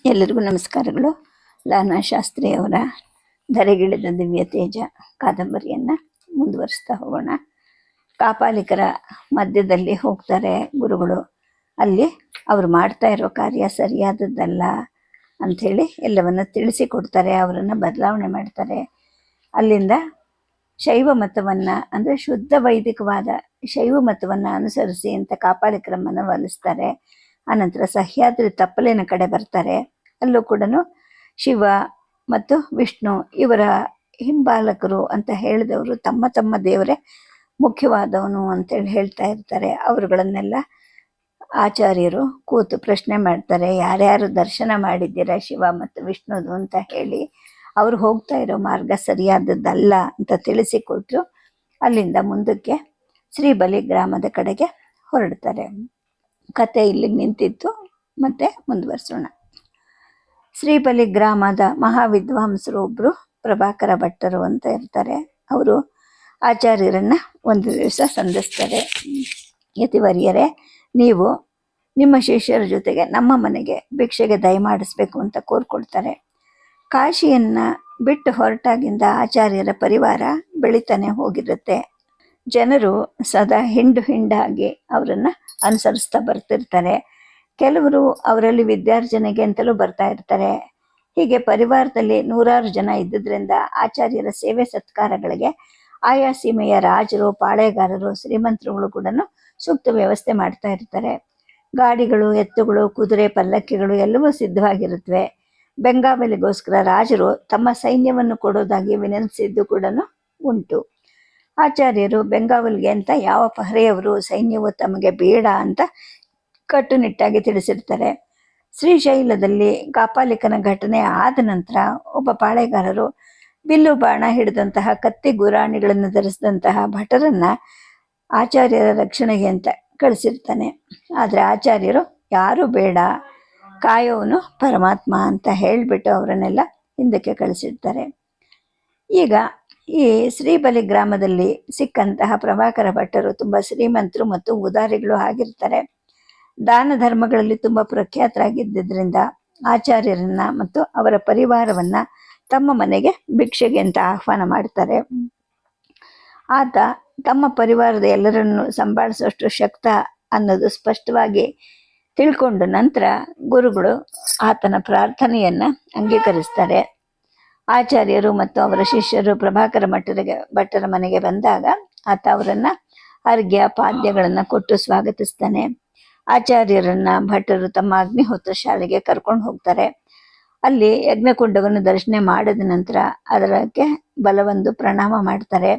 ಎಲ್ಲರಿಗೂ ನಮಸ್ಕಾರಗಳು. ಲಾನಾ ಶಾಸ್ತ್ರಿ ಅವರ ಧರೆಗಿಳಿದ ದಿವ್ಯ ತೇಜ ಕಾದಂಬರಿಯನ್ನು ಮುಂದುವರಿಸ್ತಾ ಹೋಗೋಣ. ಕಾಪಾಲಿಕರ ಮಧ್ಯದಲ್ಲಿ ಹೋಗ್ತಾರೆ ಗುರುಗಳು. ಅಲ್ಲಿ ಅವರು ಮಾಡ್ತಾ ಇರೋ ಕಾರ್ಯ ಸರಿಯಾದದ್ದಲ್ಲ ಅಂಥೇಳಿ ಎಲ್ಲವನ್ನು ತಿಳಿಸಿಕೊಡ್ತಾರೆ, ಅವರನ್ನು ಬದಲಾವಣೆ ಮಾಡ್ತಾರೆ. ಅಲ್ಲಿಂದ ಶೈವ ಮತವನ್ನು ಅಂದರೆ ಶುದ್ಧ ವೈದಿಕವಾದ ಶೈವ ಮತವನ್ನು ಅನುಸರಿಸಿ ಅಂತ ಕಾಪಾಲಿಕರ ಮನವೊಲಿಸ್ತಾರೆ. ಆನಂತರ ಸಹ್ಯಾದ್ರಿ ತಪ್ಪಲಿನ ಕಡೆ ಬರ್ತಾರೆ. ಅಲ್ಲೂ ಕೂಡ ಶಿವ ಮತ್ತು ವಿಷ್ಣು ಇವರ ಹಿಂಬಾಲಕರು ಅಂತ ಹೇಳಿದವರು ತಮ್ಮ ತಮ್ಮ ದೇವರೇ ಮುಖ್ಯವಾದವನು ಅಂತೇಳಿ ಹೇಳ್ತಾ ಇರ್ತಾರೆ. ಅವರುಗಳನ್ನೆಲ್ಲ ಆಚಾರ್ಯರು ಕೂತು ಪ್ರಶ್ನೆ ಮಾಡ್ತಾರೆ, ಯಾರ್ಯಾರು ದರ್ಶನ ಮಾಡಿದ್ದೀರಾ ಶಿವ ಮತ್ತು ವಿಷ್ಣುದು ಅಂತ ಹೇಳಿ. ಅವರು ಹೋಗ್ತಾ ಇರೋ ಮಾರ್ಗ ಸರಿಯಾದದ್ದಲ್ಲ ಅಂತ ತಿಳಿಸಿಕೊಟ್ರು. ಅಲ್ಲಿಂದ ಮುಂದಕ್ಕೆ ಶ್ರೀಬಲಿ ಗ್ರಾಮದ ಕಡೆಗೆ ಹೊರಡ್ತಾರೆ. ಕತೆ ಇಲ್ಲಿ ನಿಂತಿತ್ತು, ಮತ್ತೆ ಮುಂದುವರಿಸೋಣ. ಶ್ರೀಬಲಿ ಗ್ರಾಮದ ಮಹಾವಿದ್ವಾಂಸರು ಒಬ್ಬರು ಪ್ರಭಾಕರ ಭಟ್ಟರು ಅಂತ ಇರ್ತಾರೆ. ಅವರು ಆಚಾರ್ಯರನ್ನು ಒಂದು ದಿವಸ ಸಂಧಿಸ್ತಾರೆ. ಯತಿವರ್ಯರೇ, ನೀವು ನಿಮ್ಮ ಶಿಷ್ಯರ ಜೊತೆಗೆ ನಮ್ಮ ಮನೆಗೆ ಭಿಕ್ಷೆಗೆ ದಯಮಾಡಿಸ್ಬೇಕು ಅಂತ ಕೋರ್ಕೊಳ್ತಾರೆ. ಕಾಶಿಯನ್ನು ಬಿಟ್ಟು ಹೊರಟಾಗಿಂದ ಆಚಾರ್ಯರ ಪರಿವಾರ ಬೆಳಿತಾನೆ ಹೋಗಿರುತ್ತೆ. ಜನರು ಸದಾ ಹಿಂಡಾಗಿ ಅವರನ್ನು ಅನುಸರಿಸ್ತಾ ಬರ್ತಿರ್ತಾರೆ. ಕೆಲವರು ಅವರಲ್ಲಿ ವಿದ್ಯಾರ್ಜನೆಗೆ ಅಂತಲೂ ಬರ್ತಾ ಇರ್ತಾರೆ. ಹೀಗೆ ಪರಿವಾರದಲ್ಲಿ ನೂರಾರು ಜನ ಇದ್ದಿದ್ದರಿಂದ ಆಚಾರ್ಯರ ಸೇವೆ ಸತ್ಕಾರಗಳಿಗೆ ಆಯಾ ಸೀಮೆಯ ರಾಜರು, ಪಾಳೆಗಾರರು, ಶ್ರೀಮಂತರುಗಳು ಕೂಡ ಸೂಕ್ತ ವ್ಯವಸ್ಥೆ ಮಾಡ್ತಾ ಇರ್ತಾರೆ. ಗಾಡಿಗಳು, ಎತ್ತುಗಳು, ಕುದುರೆ, ಪಲ್ಲಕ್ಕಿಗಳು ಎಲ್ಲವೂ ಸಿದ್ಧವಾಗಿರುತ್ತವೆ. ಬೆಂಗಾವಲಿಗೋಸ್ಕರ ರಾಜರು ತಮ್ಮ ಸೈನ್ಯವನ್ನು ಕೊಡೋದಾಗಿ ವಿನಂತಿಸಿದ್ದು ಕೂಡ ಉಂಟು. ಆಚಾರ್ಯರು ಬೆಂಗಾವಲಿಗೆ ಅಂತ ಯಾವ ಪಹರೆಯವರು ಸೈನ್ಯವು ತಮಗೆ ಬೇಡ ಅಂತ ಕಟ್ಟುನಿಟ್ಟಾಗಿ ತಿಳಿಸಿರ್ತಾರೆ. ಶ್ರೀಶೈಲದಲ್ಲಿ ಕಾಪಾಲಿಕನ ಘಟನೆ ಆದ ನಂತರ ಒಬ್ಬ ಪಾಳೆಗಾರರು ಬಿಲ್ಲು ಬಾಣ ಹಿಡಿದಂತಹ ಕತ್ತಿ ಗುರಾಣಿಗಳನ್ನು ಧರಿಸಿದಂತಹ ಭಟರನ್ನ ಆಚಾರ್ಯರ ರಕ್ಷಣೆಗೆ ಅಂತ ಕಳಿಸಿರ್ತಾನೆ. ಆದರೆ ಆಚಾರ್ಯರು ಯಾರೂ ಬೇಡ, ಕಾಯೋವನು ಪರಮಾತ್ಮ ಅಂತ ಹೇಳಿಬಿಟ್ಟು ಅವರನ್ನೆಲ್ಲ ಹಿಂದಕ್ಕೆ ಕಳಿಸಿರ್ತಾರೆ. ಈಗ ಈ ಶ್ರೀಬಲಿ ಗ್ರಾಮದಲ್ಲಿ ಸಿಕ್ಕಂತಹ ಪ್ರಭಾಕರ ಭಟ್ಟರು ತುಂಬ ಶ್ರೀಮಂತರು ಮತ್ತು ಉದಾರಿಗಳು ಆಗಿರ್ತಾರೆ. ದಾನ ಧರ್ಮಗಳಲ್ಲಿ ತುಂಬ ಪ್ರಖ್ಯಾತರಾಗಿದ್ದರಿಂದ ಆಚಾರ್ಯರನ್ನ ಮತ್ತು ಅವರ ಪರಿವಾರವನ್ನ ತಮ್ಮ ಮನೆಗೆ ಭಿಕ್ಷೆಗೆ ಅಂತ ಆಹ್ವಾನ ಮಾಡ್ತಾರೆ. ಆತ ತಮ್ಮ ಪರಿವಾರದ ಎಲ್ಲರನ್ನು ಸಂಭಾಳಿಸುವಷ್ಟು ಶಕ್ತ ಅನ್ನೋದು ಸ್ಪಷ್ಟವಾಗಿ ತಿಳ್ಕೊಂಡ ನಂತರ ಗುರುಗಳು ಆತನ ಪ್ರಾರ್ಥನೆಯನ್ನ ಅಂಗೀಕರಿಸ್ತಾರೆ. ಆಚಾರ್ಯರು ಮತ್ತು ಅವರ ಶಿಷ್ಯರು ಪ್ರಭಾಕರ ಭಟ್ಟರ ಮನೆಗೆ ಬಂದಾಗ ಆತ ಅವರನ್ನ ಅರ್ಘ್ಯ ಪಾದ್ಯಗಳನ್ನು ಕೊಟ್ಟು ಸ್ವಾಗತಿಸ್ತಾನೆ. ಆಚಾರ್ಯರನ್ನ ಭಟ್ಟರು ತಮ್ಮ ಅಗ್ನಿಹೋತ್ರ ಶಾಲೆಗೆ ಕರ್ಕೊಂಡು ಹೋಗ್ತಾರೆ. ಅಲ್ಲಿ ಯಜ್ಞಕುಂಡವನ್ನು ದರ್ಶನ ಮಾಡಿದ ನಂತರ ಅದಕ್ಕೆ ಬಲವೊಂದು ಪ್ರಣಾಮ ಮಾಡ್ತಾರೆ.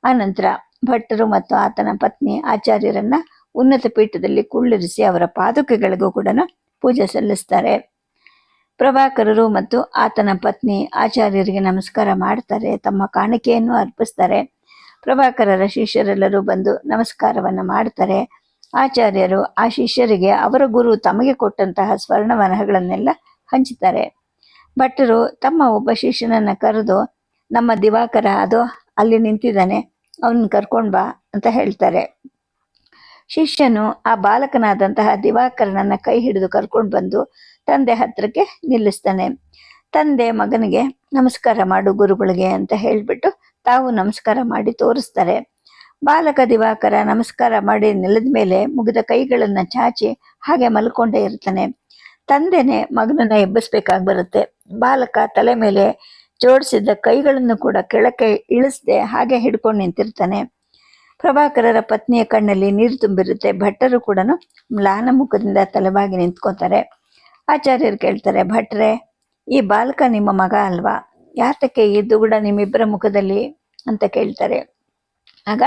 ಆ ನಂತರ ಭಟ್ಟರು ಮತ್ತು ಆತನ ಪತ್ನಿ ಆಚಾರ್ಯರನ್ನ ಉನ್ನತ ಪೀಠದಲ್ಲಿ ಕುಳ್ಳಿರಿಸಿ ಅವರ ಪಾದುಕೆಗಳಿಗೂ ಕೂಡ ಪೂಜೆ ಸಲ್ಲಿಸ್ತಾರೆ. ಪ್ರಭಾಕರರು ಮತ್ತು ಆತನ ಪತ್ನಿ ಆಚಾರ್ಯರಿಗೆ ನಮಸ್ಕಾರ ಮಾಡ್ತಾರೆ, ತಮ್ಮ ಕಾಣಿಕೆಯನ್ನು ಅರ್ಪಿಸ್ತಾರೆ. ಪ್ರಭಾಕರರ ಶಿಷ್ಯರೆಲ್ಲರೂ ಬಂದು ನಮಸ್ಕಾರವನ್ನು ಮಾಡ್ತಾರೆ. ಆಚಾರ್ಯರು ಆ ಶಿಷ್ಯರಿಗೆ ಅವರ ಗುರು ತಮಗೆ ಕೊಟ್ಟಂತಹ ಸ್ವರ್ಣವನಗಳನ್ನೆಲ್ಲ ಹಂಚುತ್ತಾರೆ. ಭಟ್ಟರು ತಮ್ಮ ಒಬ್ಬ ಶಿಷ್ಯನನ್ನು ಕರೆದು, ನಮ್ಮ ದಿವಾಕರ ಅದು ಅಲ್ಲಿ ನಿಂತಿದ್ದಾನೆ, ಅವನ್ನ ಕರ್ಕೊಂಡು ಬಾ ಅಂತ ಹೇಳ್ತಾರೆ. ಶಿಷ್ಯನು ಆ ಬಾಲಕನಾದಂತಹ ದಿವಾಕರನನ್ನ ಕೈ ಹಿಡಿದು ಕರ್ಕೊಂಡು ಬಂದು ತಂದೆ ಹತ್ರಕ್ಕೆ ನಿಲ್ಲಿಸ್ತಾನೆ. ತಂದೆ ಮಗನಿಗೆ ನಮಸ್ಕಾರ ಮಾಡು ಗುರುಗಳಿಗೆ ಅಂತ ಹೇಳಿಬಿಟ್ಟು ತಾವು ನಮಸ್ಕಾರ ಮಾಡಿ ತೋರಿಸ್ತಾರೆ. ಬಾಲಕ ದಿವಾಕರ ನಮಸ್ಕಾರ ಮಾಡಿ ನೆಲದ ಮೇಲೆ ಮುಗಿದ ಕೈಗಳನ್ನು ಚಾಚಿ ಹಾಗೆ ಮಲ್ಕೊಂಡೇ ಇರ್ತಾನೆ. ತಂದೆನೇ ಮಗನನ್ನ ಎಬ್ಬಿಸ್ಬೇಕಾಗಿ ಬರುತ್ತೆ. ಬಾಲಕ ತಲೆ ಮೇಲೆ ಜೋಡಿಸಿದ್ದ ಕೈಗಳನ್ನು ಕೂಡ ಕೆಳಕ್ಕೆ ಇಳಿಸದೆ ಹಾಗೆ ಹಿಡ್ಕೊಂಡು ನಿಂತಿರ್ತಾನೆ. ಪ್ರಭಾಕರರ ಪತ್ನಿಯ ಕಣ್ಣಲ್ಲಿ ನೀರು ತುಂಬಿರುತ್ತೆ. ಭಟ್ಟರು ಕೂಡ ಮ್ಲಾನ ಮುಖದಿಂದ ತಲೆಬಾಗಿ ನಿಂತ್ಕೋತಾರೆ. ಆಚಾರ್ಯರು ಕೇಳ್ತಾರೆ, ಭಟ್ರೆ, ಈ ಬಾಲಕ ನಿಮ್ಮ ಮಗ ಅಲ್ವಾ? ಯಾತಕ್ಕೆ ಈ ದುಗುಡ ನಿಮ್ಮಿಬ್ಬರ ಮುಖದಲ್ಲಿ ಅಂತ ಕೇಳ್ತಾರೆ. ಆಗ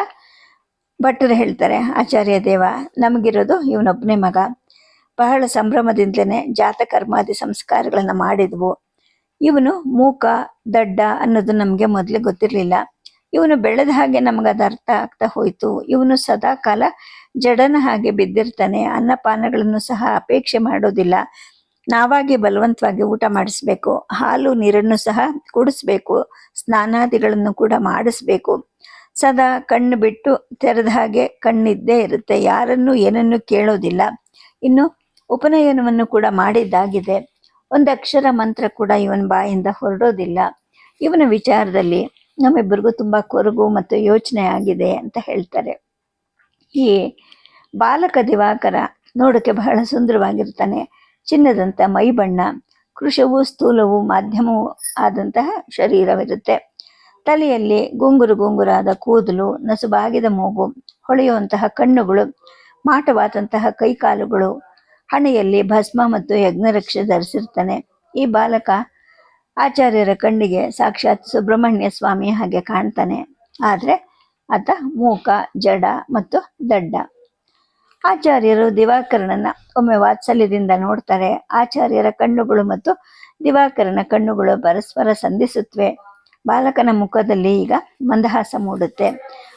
ಭಟ್ಟರು ಹೇಳ್ತಾರೆ, ಆಚಾರ್ಯ ದೇವ, ನಮಗಿರೋದು ಇವನೊಬ್ಬನೇ ಮಗ. ಬಹಳ ಸಂಭ್ರಮದಿಂದಲೇ ಜಾತಕರ್ಮಾದಿ ಸಂಸ್ಕಾರಗಳನ್ನು ಮಾಡಿದ್ವು. ಇವನು ಮೂಕ ದಡ್ಡ ಅನ್ನೋದು ನಮಗೆ ಮೊದಲೇ ಗೊತ್ತಿರಲಿಲ್ಲ. ಇವನು ಬೆಳೆದ ಹಾಗೆ ನಮಗದು ಅರ್ಥ ಆಗ್ತಾ ಹೋಯ್ತು. ಇವನು ಸದಾ ಕಾಲ ಜಡನ ಹಾಗೆ ಬಿದ್ದಿರ್ತಾನೆ. ಅನ್ನಪಾನಗಳನ್ನು ಸಹ ಅಪೇಕ್ಷೆ ಮಾಡೋದಿಲ್ಲ. ನಾವಾಗಿ ಬಲವಂತವಾಗಿ ಊಟ ಮಾಡಿಸ್ಬೇಕು, ಹಾಲು ನೀರನ್ನು ಸಹ ಕುಡಿಸ್ಬೇಕು, ಸ್ನಾನಾದಿಗಳನ್ನು ಕೂಡ ಮಾಡಿಸ್ಬೇಕು. ಸದಾ ಕಣ್ಣು ಬಿಟ್ಟು ತೆರೆದ ಹಾಗೆ ಕಣ್ಣಿದ್ದೇ ಇರುತ್ತೆ, ಯಾರನ್ನು ಏನನ್ನು ಕೇಳೋದಿಲ್ಲ. ಇನ್ನು ಉಪನಯನವನ್ನು ಕೂಡ ಮಾಡಿದ್ದಾಗಿದೆ. ಒಂದು ಅಕ್ಷರ ಮಂತ್ರ ಕೂಡ ಇವನ ಬಾಯಿಂದ ಹೊರಡೋದಿಲ್ಲ. ಇವನ ವಿಚಾರದಲ್ಲಿ ನಮ್ಮಿಬ್ಬರಿಗೂ ತುಂಬ ಕೊರಗು ಮತ್ತು ಯೋಚನೆ ಆಗಿದೆ ಅಂತ ಹೇಳ್ತಾರೆ. ಈ ಬಾಲಕ ದಿವಾಕರ ನೋಡೋಕ್ಕೆ ಬಹಳ ಸುಂದರವಾಗಿರ್ತಾನೆ. ಚಿನ್ನದಂಥ ಮೈ ಬಣ್ಣ, ಕೃಶವೂ ಸ್ಥೂಲವೂ ಮಾಧ್ಯಮವೂ ಆದಂತಹ ಶರೀರವಿರುತ್ತೆ. ತಲೆಯಲ್ಲಿ ಗುಂಗುರಾದ ಕೂದಲು, ನಸುಬಾಗಿದ ಮೂಗು, ಹೊಳೆಯುವಂತಹ ಕಣ್ಣುಗಳು, ಮಾಟವಾದಂತಹ ಕೈಕಾಲುಗಳು, ಹಣೆಯಲ್ಲಿ ಭಸ್ಮ ಮತ್ತು ಯಜ್ಞರಕ್ಷೆ ಧರಿಸಿರ್ತಾನೆ. ಈ ಬಾಲಕ ಆಚಾರ್ಯರ ಕಣ್ಣಿಗೆ ಸಾಕ್ಷಾತ್ ಸುಬ್ರಹ್ಮಣ್ಯ ಸ್ವಾಮಿ ಹಾಗೆ ಕಾಣ್ತಾನೆ. ಆದರೆ ಆತ ಮೂಕ, ಜಡ ಮತ್ತು ದಡ್ಡ. ಆಚಾರ್ಯರು ದಿವಾಕರನನ್ನ ಒಮ್ಮೆ ವಾತ್ಸಲ್ಯದಿಂದ ನೋಡ್ತಾರೆ. ಆಚಾರ್ಯರ ಕಣ್ಣುಗಳು ಮತ್ತು ದಿವಾಕರನ ಕಣ್ಣುಗಳು ಪರಸ್ಪರ ಸಂಧಿಸುತ್ತವೆ. ಬಾಲಕನ ಮುಖದಲ್ಲಿ ಈಗ ಮಂದಹಾಸ ಮೂಡುತ್ತೆ.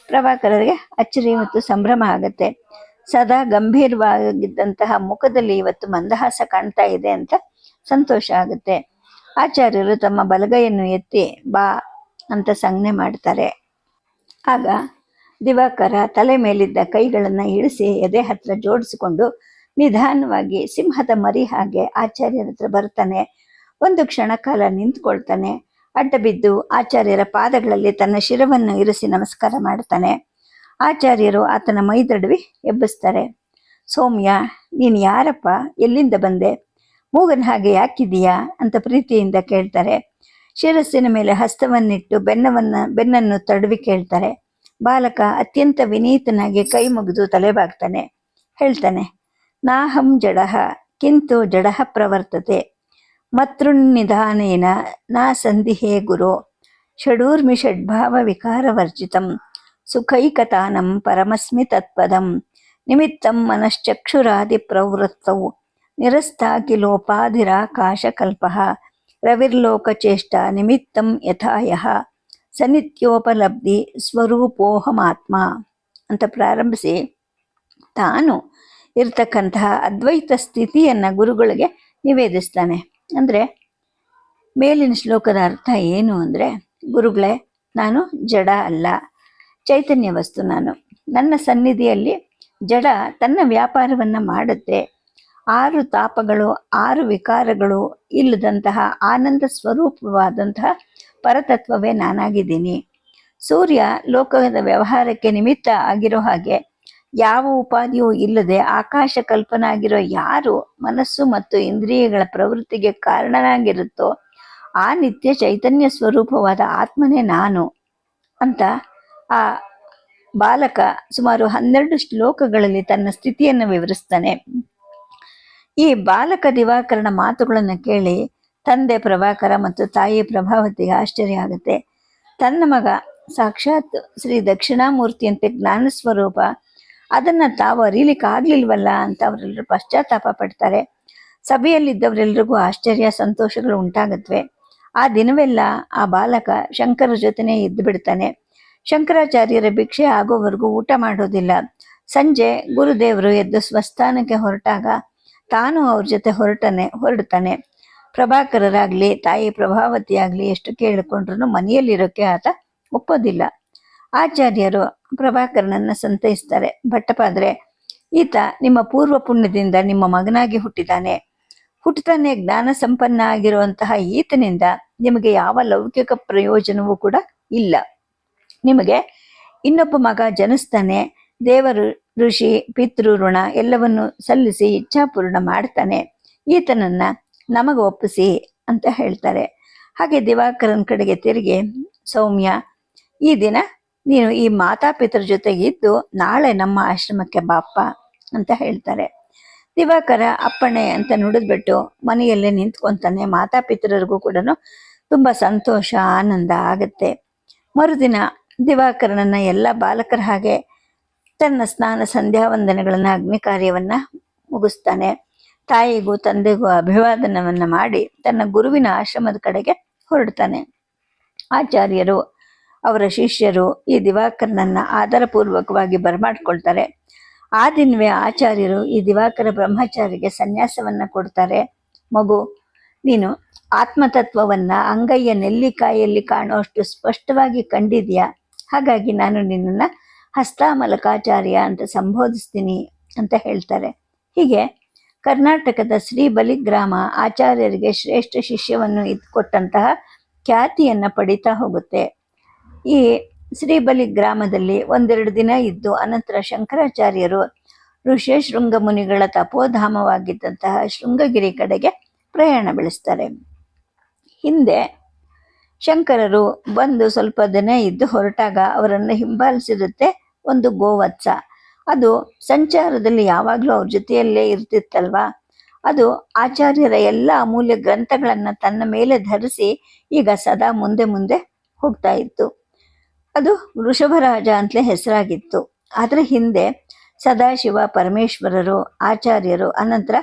ಪ್ರಭಾಕರರಿಗೆ ಅಚ್ಚರಿ ಮತ್ತು ಸಂಭ್ರಮ ಆಗುತ್ತೆ. ಸದಾ ಗಂಭೀರವಾಗಿದ್ದಂತಹ ಮುಖದಲ್ಲಿ ಇವತ್ತು ಮಂದಹಾಸ ಕಾಣ್ತಾ ಇದೆ ಅಂತ ಸಂತೋಷ ಆಗುತ್ತೆ. ಆಚಾರ್ಯರು ತಮ್ಮ ಬಲಗೈಯನ್ನು ಎತ್ತಿ ಬಾ ಅಂತ ಸಂಜ್ಞೆ ಮಾಡ್ತಾರೆ. ಆಗ ದಿವಾಕರ ತಲೆ ಮೇಲಿದ್ದ ಕೈಗಳನ್ನು ಇಳಿಸಿ ಎದೆ ಹತ್ರ ಜೋಡಿಸಿಕೊಂಡು ನಿಧಾನವಾಗಿ ಸಿಂಹದ ಮರಿ ಹಾಗೆ ಆಚಾರ್ಯರ ಹತ್ರ ಬರ್ತಾನೆ. ಒಂದು ಕ್ಷಣ ಕಾಲ ನಿಂತ್ಕೊಳ್ತಾನೆ. ಅಡ್ಡ ಬಿದ್ದು ಆಚಾರ್ಯರ ಪಾದಗಳಲ್ಲಿ ತನ್ನ ಶಿರವನ್ನು ಇರಿಸಿ ನಮಸ್ಕಾರ ಮಾಡ್ತಾನೆ. ಆಚಾರ್ಯರು ಆತನ ಮೈದಡವಿ ಎಬ್ಬಿಸ್ತಾರೆ. ಸೌಮ್ಯ, ನೀನು ಯಾರಪ್ಪ? ಎಲ್ಲಿಂದ ಬಂದೆ? ಮೂಗನ ಹಾಗೆ ಯಾಕಿದೀಯಾ ಅಂತ ಪ್ರೀತಿಯಿಂದ ಕೇಳ್ತಾರೆ. ಶಿರಸ್ಸಿನ ಮೇಲೆ ಹಸ್ತವನ್ನಿಟ್ಟು ಬೆನ್ನನ್ನು ತಡವಿ ಕೇಳ್ತಾರೆ. ಬಾಲಕ ಅತ್ಯಂತ ವಿನೀತನಾಗಿ ಕೈ ಮುಗಿದು ತಲೆಬಾಗ್ತಾನೆ. ಹೇಳ್ತಾನೆ, ನಾಹಂ ಜಡಃ ಕಿಂತು ಜಡಃ ಪ್ರವರ್ತತೆ ಮತೃನ್ನಿಧಾನೇನ ನಾ ಸಂದಿಹೇ ಗುರು ಷಡೂರ್ಮಿ ಷಡ್ಭಾವ ವಿಕಾರವರ್ಜಿತಂ ಸುಖೈಕತಾನಂ ಪರಮಸ್ಮಿ ತತ್ಪದಂ ನಿಮಿತ್ತಂ ಮನಶ್ಚಕ್ಷುರಾದಿ ಪ್ರವೃತ್ತೌ ನಿರಸ್ತಾಕಿಲೋಪಾಧಿರಾಕಾಶಕಲ್ಪಃ ರವಿರ್ಲೋಕಚೇಷ್ಟ ನಿಮಿತ್ತಂ ಯಥಾಯಃ ಸನಿತ್ಯೋಪಲಬ್ಧಿ ಸ್ವರೂಪೋಹಮಾತ್ಮ ಅಂತ ಪ್ರಾರಂಭಿಸಿ ತಾನು ಇರ್ತಕ್ಕಂತಹ ಅದ್ವೈತ ಸ್ಥಿತಿಯನ್ನು ಗುರುಗಳಿಗೆ ನಿವೇದಿಸ್ತಾನೆ. ಅಂದರೆ ಮೇಲಿನ ಶ್ಲೋಕದ ಅರ್ಥ ಏನು ಅಂದರೆ, ಗುರುಗಳೇ, ನಾನು ಜಡ ಅಲ್ಲ, ಚೈತನ್ಯ ವಸ್ತು. ನನ್ನ ಸನ್ನಿಧಿಯಲ್ಲಿ ಜಡ ತನ್ನ ವ್ಯಾಪಾರವನ್ನು ಮಾಡುತ್ತೆ. 6 ತಾಪಗಳು 6 ವಿಕಾರಗಳು ಇಲ್ಲದಂತಹ ಆನಂದ ಸ್ವರೂಪವಾದಂತಹ ಪರತತ್ವವೇ ನಾನಾಗಿದ್ದೀನಿ. ಸೂರ್ಯ ಲೋಕದ ವ್ಯವಹಾರಕ್ಕೆ ನಿಮಿತ್ತ ಆಗಿರೋ ಹಾಗೆ ಯಾವ ಉಪಾಧಿಯೂ ಇಲ್ಲದೆ ಆಕಾಶ ಕಲ್ಪನ ಆಗಿರೋ ಯಾರು ಮನಸ್ಸು ಮತ್ತು ಇಂದ್ರಿಯಗಳ ಪ್ರವೃತ್ತಿಗೆ ಕಾರಣನಾಗಿರುತ್ತೋ ಆ ನಿತ್ಯ ಚೈತನ್ಯ ಸ್ವರೂಪವಾದ ಆತ್ಮನೇ ನಾನು ಅಂತ ಆ ಬಾಲಕ ಸುಮಾರು 12 ಶ್ಲೋಕಗಳಲ್ಲಿ ತನ್ನ ಸ್ಥಿತಿಯನ್ನು ವಿವರಿಸ್ತಾನೆ. ಈ ಬಾಲಕ ದಿವಾಕರನ ಮಾತುಗಳನ್ನು ಕೇಳಿ ತಂದೆ ಪ್ರಭಾಕರ ಮತ್ತು ತಾಯಿ ಪ್ರಭಾವತಿಗೆ ಆಶ್ಚರ್ಯ ಆಗುತ್ತೆ. ತನ್ನ ಮಗ ಸಾಕ್ಷಾತ್ ಶ್ರೀ ದಕ್ಷಿಣಾಮೂರ್ತಿಯಂತೆ ಜ್ಞಾನ ಸ್ವರೂಪ, ಅದನ್ನು ತಾವು ಅರಿಲಿಕ್ಕೆ ಆಗ್ಲಿಲ್ವಲ್ಲ ಅಂತ ಅವರೆಲ್ಲರೂ ಪಶ್ಚಾತ್ತಾಪ ಪಡ್ತಾರೆ. ಸಭೆಯಲ್ಲಿದ್ದವರೆಲ್ಲರಿಗೂ ಆಶ್ಚರ್ಯ ಸಂತೋಷಗಳು ಉಂಟಾಗತ್ವೆ. ಆ ದಿನವೆಲ್ಲ ಆ ಬಾಲಕ ಶಂಕರ ಜೊತೆನೇ ಇದ್ದು ಬಿಡ್ತಾನೆ. ಶಂಕರಾಚಾರ್ಯರ ಭಿಕ್ಷೆ ಆಗೋವರೆಗೂ ಊಟ ಮಾಡೋದಿಲ್ಲ. ಸಂಜೆ ಗುರುದೇವರು ಎದ್ದು ಸ್ವಸ್ಥಾನಕ್ಕೆ ಹೊರಟಾಗ ತಾನು ಅವ್ರ ಜೊತೆ ಹೊರಡ್ತಾನೆ. ಪ್ರಭಾಕರರಾಗಲಿ ತಾಯಿ ಪ್ರಭಾವತಿ ಆಗಲಿ ಎಷ್ಟು ಕೇಳಿಕೊಂಡ್ರು ಮನೆಯಲ್ಲಿರೋಕ್ಕೆ ಆತ ಒಪ್ಪೋದಿಲ್ಲ. ಆಚಾರ್ಯರು ಪ್ರಭಾಕರನನ್ನು ಸಂತೈಸ್ತಾರೆ. ಭಟ್ಟಪಾದ್ರೆ, ಈತ ನಿಮ್ಮ ಪೂರ್ವ ಪುಣ್ಯದಿಂದ ನಿಮ್ಮ ಮಗನಾಗಿ ಹುಟ್ಟಿದ್ದಾನೆ. ಹುಟ್ಟುತ್ತಾನೆ ಜ್ಞಾನ ಸಂಪನ್ನ ಆಗಿರುವಂತಹ ಈತನಿಂದ ನಿಮಗೆ ಯಾವ ಲೌಕಿಕ ಪ್ರಯೋಜನವೂ ಕೂಡ ಇಲ್ಲ. ನಿಮಗೆ ಇನ್ನೊಬ್ಬ ಮಗ ಜನಿಸ್ತಾನೆ, ದೇವರು ಋಷಿ ಪಿತೃ ಋಣ ಎಲ್ಲವನ್ನು ಸಲ್ಲಿಸಿ ಇಚ್ಛಾಪೂರ್ಣ ಮಾಡ್ತಾನೆ. ಈತನನ್ನ ನಮಗೆ ಒಪ್ಪಿಸಿ ಅಂತ ಹೇಳ್ತಾರೆ. ಹಾಗೆ ದಿವಾಕರನ ಕಡೆಗೆ ತಿರುಗಿ, ಸೌಮ್ಯ, ಈ ದಿನ ನೀನು ಈ ಮಾತಾಪಿತರ ಜೊತೆಗೆ ಇದ್ದು ನಾಳೆ ನಮ್ಮ ಆಶ್ರಮಕ್ಕೆ ಬಾಪ್ಪ ಅಂತ ಹೇಳ್ತಾರೆ. ದಿವಾಕರ ಅಪ್ಪಣೆ ಅಂತ ನುಡಿದ್ಬಿಟ್ಟು ಮನೆಯಲ್ಲೇ ನಿಂತ್ಕೊತಾನೆ. ಮಾತಾಪಿತರರಿಗೂ ಕೂಡ ತುಂಬ ಸಂತೋಷ ಆನಂದ ಆಗುತ್ತೆ. ಮರುದಿನ ದಿವಾಕರನನ್ನ ಎಲ್ಲ ಬಾಲಕರ ಹಾಗೆ ತನ್ನ ಸ್ನಾನ ಸಂಧ್ಯಾ ವಂದನೆಗಳನ್ನು ಅಗ್ನಿ ಕಾರ್ಯವನ್ನು ಮುಗಿಸ್ತಾನೆ. ತಾಯಿಗೂ ತಂದೆಗೂ ಅಭಿವಾದನವನ್ನು ಮಾಡಿ ತನ್ನ ಗುರುವಿನ ಆಶ್ರಮದ ಕಡೆಗೆ ಹೊರಡ್ತಾನೆ. ಆಚಾರ್ಯರು ಅವರ ಶಿಷ್ಯರು ಈ ದಿವಾಕರನನ್ನ ಆದರಪೂರ್ವಕವಾಗಿ ಬರಮಾಡ್ಕೊಳ್ತಾರೆ. ಆ ದಿನವೇ ಆಚಾರ್ಯರು ಈ ದಿವಾಕರ ಬ್ರಹ್ಮಚಾರಿಗೆ ಸನ್ಯಾಸವನ್ನು ಕೊಡ್ತಾರೆ. ಮಗು, ನೀನು ಆತ್ಮತತ್ವವನ್ನು ಅಂಗೈಯ ನೆಲ್ಲಿಕಾಯಲ್ಲಿ ಕಾಣುವಷ್ಟು ಸ್ಪಷ್ಟವಾಗಿ ಕಂಡಿದ್ಯಾ, ಹಾಗಾಗಿ ನಾನು ನಿನ್ನನ್ನು ಹಸ್ತಾಮಲಕಾಚಾರ್ಯ ಅಂತ ಸಂಬೋಧಿಸ್ತೀನಿ ಅಂತ ಹೇಳ್ತಾರೆ. ಹೀಗೆ ಕರ್ನಾಟಕದ ಶ್ರೀಬಲಿಗ್ರಾಮ ಆಚಾರ್ಯರಿಗೆ ಶ್ರೇಷ್ಠ ಶಿಷ್ಯವನ್ನು ಕೊಟ್ಟಂತಹ ಖ್ಯಾತಿಯನ್ನು ಪಡಿತಾ ಹೋಗುತ್ತೆ. ಈ ಶ್ರೀಬಲಿಗ್ರಾಮದಲ್ಲಿ ಒಂದೆರಡು ದಿನ ಇದ್ದು ಅನಂತರ ಶಂಕರಾಚಾರ್ಯರು ಋಷ್ಯಶೃಂಗ ಮುನಿಗಳ ತಪೋಧಾಮವಾಗಿದ್ದಂತಹ ಶೃಂಗಗಿರಿ ಕಡೆಗೆ ಪ್ರಯಾಣ ಬೆಳೆಸ್ತಾರೆ. ಹಿಂದೆ ಶಂಕರರು ಬಂದು ಸ್ವಲ್ಪ ದಿನ ಇದ್ದು ಹೊರಟಾಗ ಅವರನ್ನು ಹಿಂಬಾಲಿಸಿರುತ್ತೆ ಒಂದು ಗೋವತ್ಸ. ಅದು ಸಂಚಾರದಲ್ಲಿ ಯಾವಾಗಲೂ ಅವ್ರ ಜೊತೆಯಲ್ಲೇ ಇರ್ತಿತ್ತಲ್ವಾ. ಅದು ಆಚಾರ್ಯರ ಎಲ್ಲ ಅಮೂಲ್ಯ ಗ್ರಂಥಗಳನ್ನು ತನ್ನ ಮೇಲೆ ಧರಿಸಿ ಈಗ ಸದಾ ಮುಂದೆ ಮುಂದೆ ಹೋಗ್ತಾ ಇತ್ತು. ಅದು ವೃಷಭರಾಜ ಅಂತಲೇ ಹೆಸರಾಗಿತ್ತು. ಅದರ ಹಿಂದೆ ಸದಾಶಿವ ಪರಮೇಶ್ವರರು, ಆಚಾರ್ಯರು, ಅನಂತರ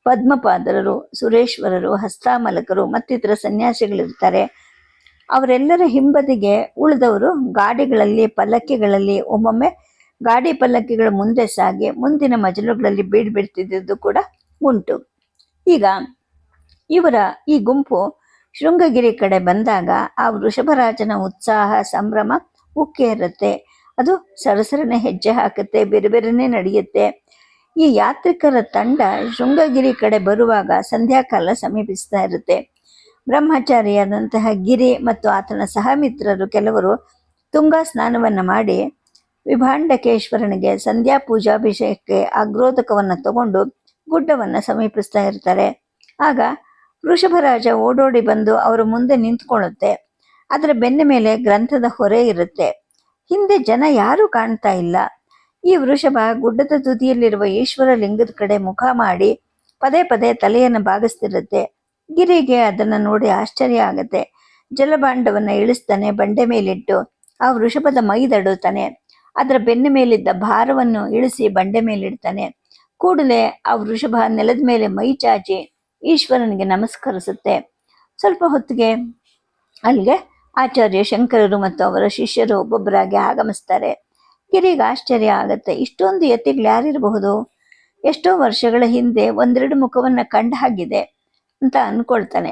ಪದ್ಮಪಾದರರು, ಸುರೇಶ್ವರರು, ಹಸ್ತಾಮಲಕರು ಮತ್ತಿತರ ಸನ್ಯಾಸಿಗಳಿರ್ತಾರೆ. ಅವರೆಲ್ಲರ ಹಿಂಬದಿಗೆ ಉಳಿದವರು ಗಾಡಿಗಳಲ್ಲಿ, ಪಲ್ಲಕ್ಕಿಗಳಲ್ಲಿ, ಒಮ್ಮೊಮ್ಮೆ ಗಾಡಿ ಪಲ್ಲಕ್ಕಿಗಳ ಮುಂದೆ ಸಾಗಿ ಮುಂದಿನ ಮಜಲುಗಳಲ್ಲಿ ಬೀಡ್ಬಿಡ್ತಿದ್ದು ಕೂಡ ಉಂಟು. ಈಗ ಇವರ ಈ ಗುಂಪು ಶೃಂಗಗಿರಿ ಕಡೆ ಬಂದಾಗ ಆ ವೃಷಭರಾಜನ ಉತ್ಸಾಹ, ಸಂಭ್ರಮ ಉಕ್ಕೇರುತ್ತೆ. ಅದು ಸರಸರನೆ ಹೆಜ್ಜೆ ಹಾಕುತ್ತೆ, ಬೇರೆ ನಡೆಯುತ್ತೆ. ಈ ಯಾತ್ರಿಕರ ತಂಡ ಶೃಂಗಗಿರಿ ಕಡೆ ಬರುವಾಗ ಸಂಧ್ಯಾಕಾಲ ಸಮೀಪಿಸ್ತಾ ಇರುತ್ತೆ. ಬ್ರಹ್ಮಚಾರಿಯಾದಂತಹ ಗಿರಿ ಮತ್ತು ಆತನ ಸಹಮಿತ್ರರು ಕೆಲವರು ತುಂಗಾ ಸ್ನಾನವನ್ನು ಮಾಡಿ ವಿಭಾಂಡಕೇಶ್ವರನಿಗೆ ಸಂಧ್ಯಾ ಪೂಜಾಭಿಷೇಕಕ್ಕೆ ಅಗ್ರೋದಕವನ್ನು ತಗೊಂಡು ಗುಡ್ಡವನ್ನು ಸಮೀಪಿಸ್ತಾ ಇರ್ತಾರೆ. ಆಗ ವೃಷಭರಾಜ ಓಡೋಡಿ ಬಂದು ಅವರ ಮುಂದೆ ನಿಂತ್ಕೊಳ್ಳುತ್ತೆ. ಅದರ ಬೆನ್ನ ಮೇಲೆ ಗ್ರಂಥದ ಹೊರೆ ಇರುತ್ತೆ. ಹಿಂದೆ ಜನ ಯಾರೂ ಕಾಣ್ತಾ ಇಲ್ಲ. ಈ ವೃಷಭ ಗುಡ್ಡದ ತುದಿಯಲ್ಲಿರುವ ಈಶ್ವರ ಲಿಂಗದ ಕಡೆ ಮುಖ ಮಾಡಿ ಪದೇ ಪದೇ ತಲೆಯನ್ನು ಬಾಗಿಸ್ತಿರುತ್ತೆ. ಗಿರಿಗೆ ಅದನ್ನು ನೋಡಿ ಆಶ್ಚರ್ಯ ಆಗುತ್ತೆ. ಜಲಭಾಂಡವನ್ನು ಇಳಿಸ್ತಾನೆ, ಬಂಡೆ ಮೇಲಿಟ್ಟು ಆ ವೃಷಭದ ಮೈದಡುತ್ತಾನೆ. ಅದರ ಬೆನ್ನ ಮೇಲಿದ್ದ ಭಾರವನ್ನು ಇಳಿಸಿ ಬಂಡೆ ಮೇಲಿಡ್ತಾನೆ. ಕೂಡಲೇ ಆ ವೃಷಭ ನೆಲದ ಮೇಲೆ ಮೈ ಚಾಚಿ ಈಶ್ವರನಿಗೆ ನಮಸ್ಕರಿಸುತ್ತೆ. ಸ್ವಲ್ಪ ಹೊತ್ತಿಗೆ ಅಲ್ಲಿಗೆ ಆಚಾರ್ಯ ಶಂಕರರು ಮತ್ತು ಅವರ ಶಿಷ್ಯರು ಒಬ್ಬೊಬ್ಬರಾಗಿ ಆಗಮಿಸ್ತಾರೆ. ಗಿರಿಗೆ ಆಶ್ಚರ್ಯ ಆಗುತ್ತೆ. ಇಷ್ಟೊಂದು ಯತಿಗಳು ಯಾರಿರಬಹುದು? ಎಷ್ಟೋ ವರ್ಷಗಳ ಹಿಂದೆ ಒಂದೆರಡು ಮುಖವನ್ನು ಕಂಡ ಹಾಗಿದೆ ಅಂತ ಅಂದ್ಕೊಳ್ತಾನೆ.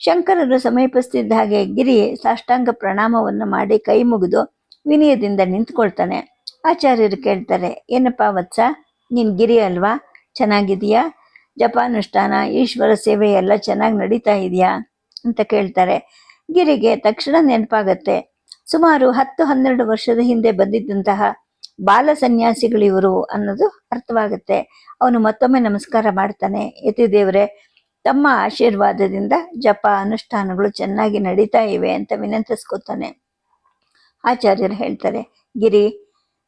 ಶಂಕರರು ಸಮೀಪಿಸ್ತಿದ್ದ ಹಾಗೆ ಗಿರಿ ಸಾಷ್ಟಾಂಗ ಪ್ರಣಾಮವನ್ನು ಮಾಡಿ ಕೈ ಮುಗಿದು ವಿನಯದಿಂದ ನಿಂತ್ಕೊಳ್ತಾನೆ. ಆಚಾರ್ಯರು ಕೇಳ್ತಾರೆ, ಏನಪ್ಪ ವತ್ಸ, ನೀನು ಗಿರಿ ಅಲ್ವಾ? ಚೆನ್ನಾಗಿದೆಯಾ? ಜಪಾನುಷ್ಠಾನ, ಈಶ್ವರ ಸೇವೆ ಎಲ್ಲ ಚೆನ್ನಾಗಿ ನಡೀತಾ ಇದೆಯಾ ಅಂತ ಕೇಳ್ತಾರೆ. ಗಿರಿಗೆ ತಕ್ಷಣ ನೆನಪಾಗತ್ತೆ, ಸುಮಾರು 10-12 ವರ್ಷದ ಹಿಂದೆ ಬಂದಿದ್ದಂತಹ ಬಾಲ ಸನ್ಯಾಸಿಗಳಿವರು ಅನ್ನೋದು ಅರ್ಥವಾಗುತ್ತೆ. ಅವನು ಮತ್ತೊಮ್ಮೆ ನಮಸ್ಕಾರ ಮಾಡ್ತಾನೆ. ಯತಿದೇವರೇ, ತಮ್ಮ ಆಶೀರ್ವಾದದಿಂದ ಜಪ ಅನುಷ್ಠಾನಗಳು ಚೆನ್ನಾಗಿ ನಡೀತಾ ಇವೆ ಅಂತ ವಿನಂತಿಸ್ಕೊತಾನೆ. ಆಚಾರ್ಯರು ಹೇಳ್ತಾರೆ, ಗಿರಿ,